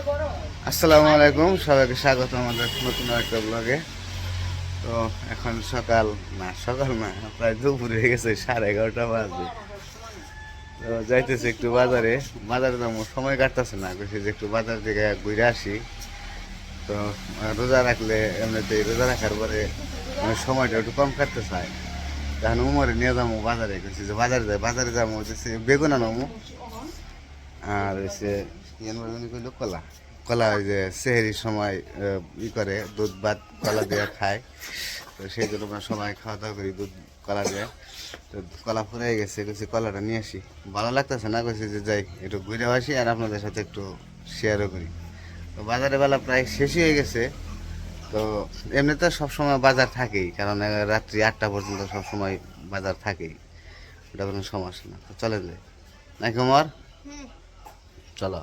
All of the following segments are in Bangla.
আসসালামু আলাইকুম, সবাইকে স্বাগত আমাদের নতুন একটা ব্লগে। তো এখন সকাল না প্রায় দুপুর হয়ে গেছে, 11:30 বাজে। তো যাইতেছি একটু বাজারে যাবো, সময় কাটতেছে না, কইছি যে একটু বাজার থেকে ঘুরে আসি। তো রোজা রাখলে এমনিতেই রোজা রাখার পরে সময়টা একটু কম কাটতে চায়। তখন উমরে নিয়ে যাবো বাজারে, কইছি যে বাজারে যাবো হচ্ছে বেগুন আনবো, আর হচ্ছে কইলো কলা কলা, ওই যে সেহেরির সময় করে দুধ ভাত কলা দিয়ে খায়। তো সেই জন্য আমরা সবাই খাওয়া দাওয়া করি দুধ কলা দিয়ে। তো কলা ফুরাই গেছে, কইছি কলাটা নিয়ে আসি, ভালো লাগতেছে না, কইছি যে যাই একটু ঘুরে আসি আর আপনাদের সাথে একটু শেয়ারও করি। তো বাজারের বেলা প্রায় শেষই হয়ে গেছে। তো এমনিতে সবসময় বাজার থাকেই, কারণ রাত্রি 8টা পর্যন্ত সবসময় বাজার থাকেই, ওটা কোনো সমস্যা না। তো চলে যায় নাকি আমার, চলো।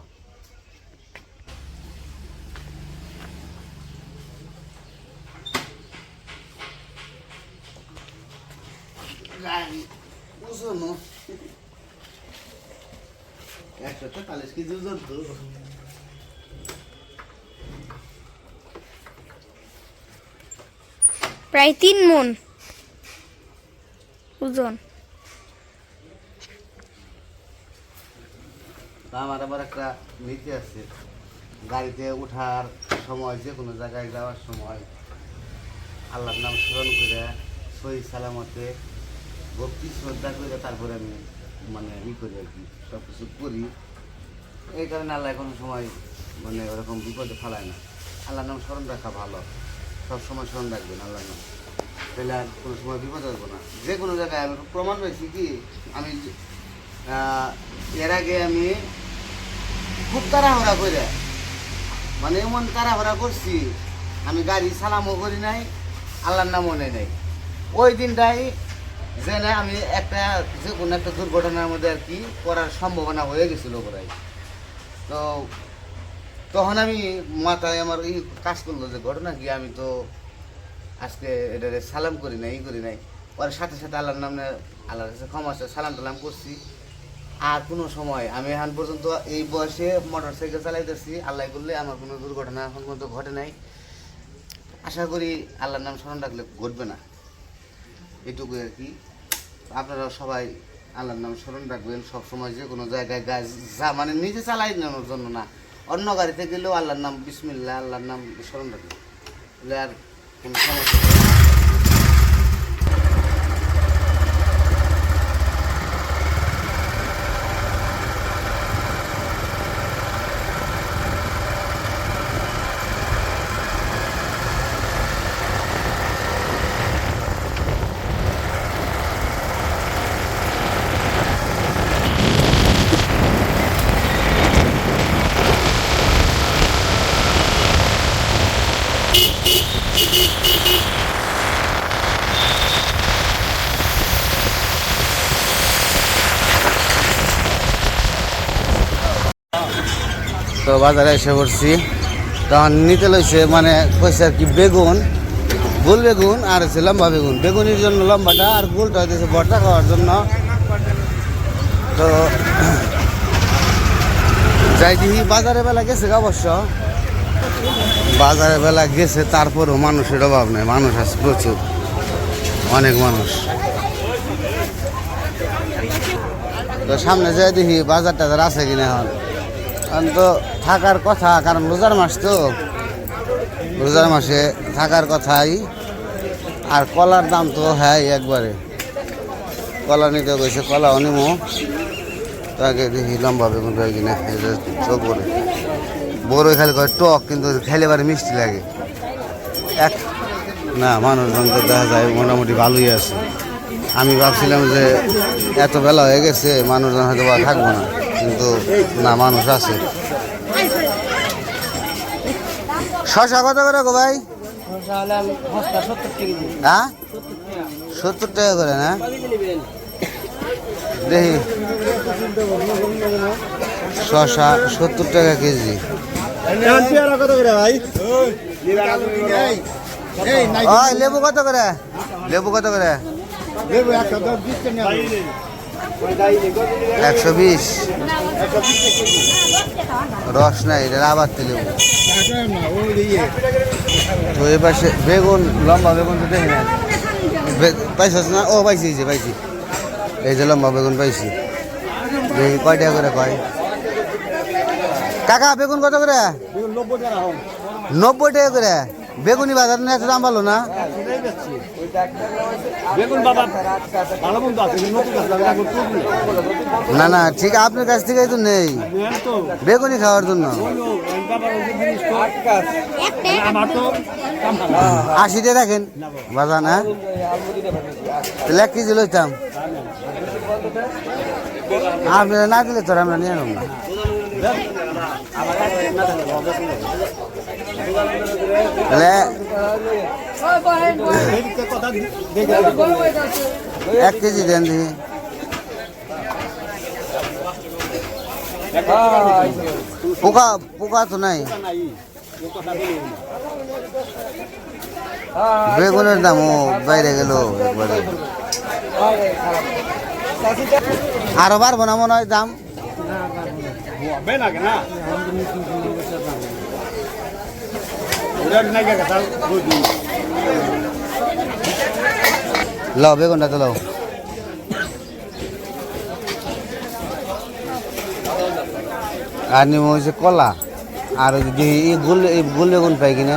প্রায় 3 মণ ওজন। আমার আবার একটা নীতি আছে, গাড়িতে ওঠার সময় যে কোনো জায়গায় যাওয়ার সময় আল্লাহর নাম স্মরণ করে সহি সালামতে ভক্তি শ্রদ্ধা করে তারপরে আমি মানে করি আর কি, সব কিছু করি। এই কারণে আল্লাহ কোনো সময় মানে ওরকম বিপদে ফেলায় না। আল্লাহর নাম স্মরণ রাখা ভালো, সব সময় স্মরণ রাখবেন আল্লাহর নাম, তাহলে আর কোনো সময় বিপদ হবো না। যে কোনো জায়গায় আমি প্রমাণ পেয়েছি কি, আমি এর আগে আমি খুব তাড়াহুড়া করে, মানে এমন তাড়াহুড়া করছি, আমি গাড়ি সালামও করি নাই, আল্লাহর নামও নেই নাই। ওই দিনটাই যে না আমি যে কোনো একটা দুর্ঘটনার মধ্যে আর কি করার সম্ভাবনা হয়ে গেছিলো প্রায়। তো তখন আমি মাথায় আমার এই কাজ করলো যে ঘটনা কি, আমি তো আজকে এটা সালাম করি নাই, করি নাই। পরে সাথে সাথে আল্লাহর নামে আল্লাহর কাছে ক্ষমা সালাম টালাম করছি। আর কোনো সময় আমি এখন পর্যন্ত এই বয়সে মোটর সাইকেল চালাইতেছি, আল্লাহ করলে আমার কোনো দুর্ঘটনা এখন পর্যন্ত ঘটে নাই। আশা করি আল্লাহর নাম স্মরণ রাখলে ঘটবে না, এটুকুই আর কি। আপনারা সবাই আল্লাহর নাম স্মরণ রাখবেন সবসময়, যে কোনো জায়গায় মানে নিজে চালাই নেওয়ার জন্য না, অন্য গাড়িতে গেলেও আল্লাহর নাম বিসমিল্লাহ আল্লাহর নাম স্মরণ রাখবেন, তাহলে আর কোনো সমস্যা নেই। তো বাজারে এসে পড়ছি, তখন নিতে লইছে মানে কইছে আর কি বেগুন, গোল বেগুন আর হচ্ছে লম্বা বেগুন, বেগুনের জন্য লম্বাটা আর গোলটা হইতেছে ভর্তা খাওয়ার জন্য। তো যাই দিই বাজারে বেলা গেছে, অবশ্য বাজারে বেলা গেছে, তারপরও মানুষের অভাব নেই, মানুষ আছে প্রচুর, অনেক মানুষ। তো সামনে যাই দেখি বাজার টাজার আছে কিনা। এখন তো থাকার কথা, কারণ রোজার মাস, তো রোজার মাসে থাকার কথাই। আর কলার দাম তো হ্যাঁ একবারে, কলা নিতে গেছে, কলা অনিমো। তাকে দেখি লম্বা বেগুন পাই কিনা, চোখ বলে বড় খালি করে টক, কিন্তু খেলে এবারে মিষ্টি লাগে। না মানুষজন তো দেখা যায় মোটামুটি ভালোই আছে। আমি ভাবছিলাম যে এত বেলা হয়ে গেছে মানুষজন হয়তো বা থাকবো না, কিন্তু না, মানুষ আছে। শশা কত করে গো ভাই? হ্যাঁ 70 টাকা করে না? দেখি শশা 70 টাকা কেজি। লেবু কত করে? লেবু কত করে? 120 রস নাই, এটা আবার তেলে। তো এই পাশে বেগুন, লম্বা বেগুন তো দেখি না, পাইছিস না? ও পাইছি, এই যে পাইছি, এই যে লম্বা বেগুন পাইছি। দেখি কয় টাকা করে কয়। কাকা বেগুন কত করে? 90 টাকা করে। বেগুনি বাজার না এত দাম ভালো না? না না ঠিক, আপনার কাছ থেকেই তো নেই বেগুনি খাওয়ার জন্য। 80 টাকা রাখেন বাজার না, তাহলে 1 কেজি লইতাম। আপনারা না দিলে তোর আমরা নিয়ে নেব না। তাহলে 1 কেজি দেন দেখি। পোকা পোকা তো নাই। বেগুনের দামও বাইরে গেল একবারে। আরো বাড়বো না মনে হয় দাম? লাও বেগুনটা তো লাও। আর নিম হয়েছে কলা, আর যদি গোল বেগুন পাই কিনা,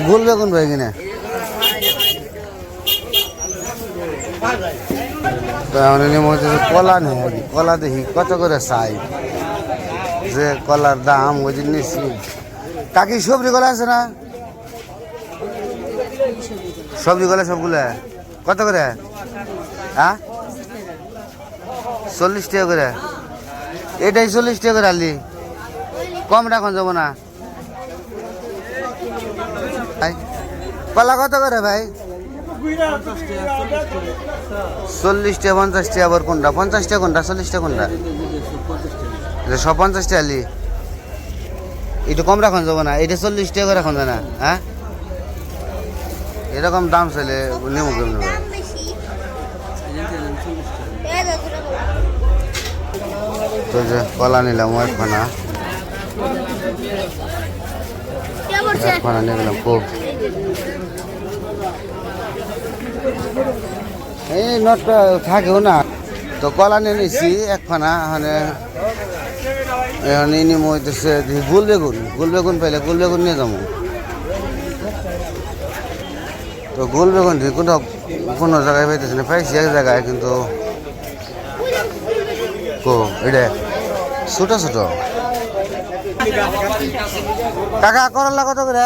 গোল বেগুন পাই কিনা। নিম হচ্ছে কলা নেই, কলা দেখি কত করে চাই, যে কলার দাম ওই দিন নিচ্ছি। কাকি সবজি কলা আছে না? সবজি কলা সবগুলো কত করে? হ্যাঁ 40 টাকা করে। এটাই 40 টাকা করে আলি, কম রাখন যাবো না। কলা কত করে ভাই? 40 টাকা 50 টাকা। আবার কোনটা 50 টাকা কোনটা 40 টাকা কোনটা? সব 50 টাকা আলি, একটু কম রাখন যাবো না? এটা 40 টাকা করে রাখন যায় না? হ্যাঁ এরকম দাম চাইলে নেবো কেমন? তো যে কলা নিলাম একখানা নিয়ে গেলাম খুব। এই নটটা থাকেও না, তো কলা নিয়ে নিচ্ছি একখানা। এখন নিম হইতেছে গোল বেগুন পাইলে গোল বেগুন নিয়ে যাবো। তো গোল বেগুন কোথাও কোনো জায়গায় পাইতেছে না, পাইছি এক জায়গায়, কিন্তু এটা ছোট ছোট। কাকা করলা কত করে?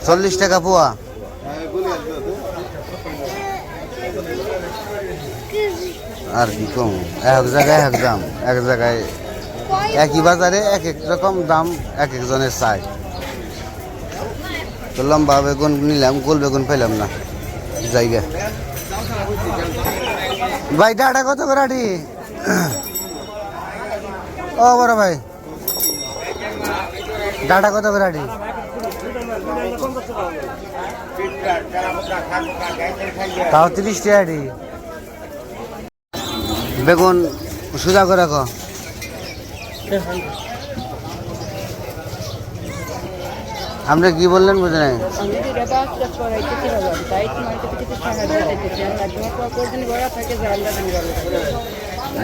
40 টাকা পোয়া। আর কি কম, এক জায়গায় এক দাম, এক জায়গায় একই বাজারে এক এক রকম দাম, এক একজনের চাই। তো লম্বা বেগুন নিলাম, গোল বেগুন পাইলাম না জায়গা। ভাই ডাটা কত করে আটি? ও বড় ভাই ডাটা কত করে আটি? তাও 30 টাকা আটি। বেগুন সোজা করে রাখো। আপনি কি বললেন বুঝে নাই?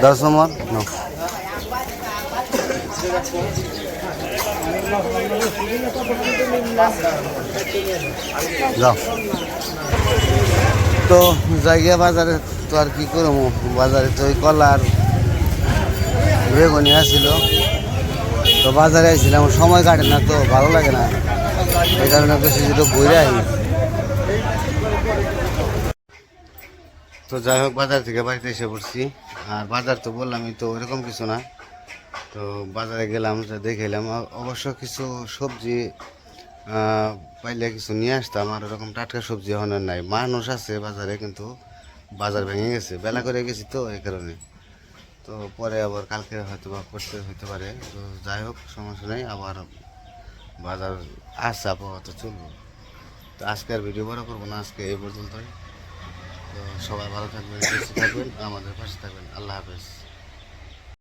10 নম্বর যাও। তো জায়গা বাজারে তো আর কি করবো, বাজারে তো ওই কলার বেগুনি আসছিল, তো বাজারে আসছিলাম, সময় কাটে না তো ভালো লাগে না, এই কারণে বেশি যেটা ঘুরে আই। তো যাই হোক বাজার থেকে বাড়িতে এসে পড়ছি। আর বাজার তো বললামই তো ওইরকম কিছু না, তো বাজারে গেলাম, দেখে এলাম। অবশ্য কিছু সবজি পাইলে কিছু নিয়ে আসতাম, আর ওরকম টাটকা সবজি এখন আর নাই। মানুষ আছে বাজারে, কিন্তু বাজার ভেঙে গেছে, বেলা করে গেছি তো এই কারণে। তো পরে আবার কালকে হয়তো বা করতে হইতে পারে। তো যাই হোক সমস্যা নেই, আবার বাজার আসছে আপাতত চলবো। তো আজকে আর ভিডিও বড় করবো না, আজকে এই পর্যন্তই। তো সবাই ভালো থাকবেন, সুস্থ থাকবেন, আমাদের পাশে থাকবেন। আল্লাহ হাফেজ।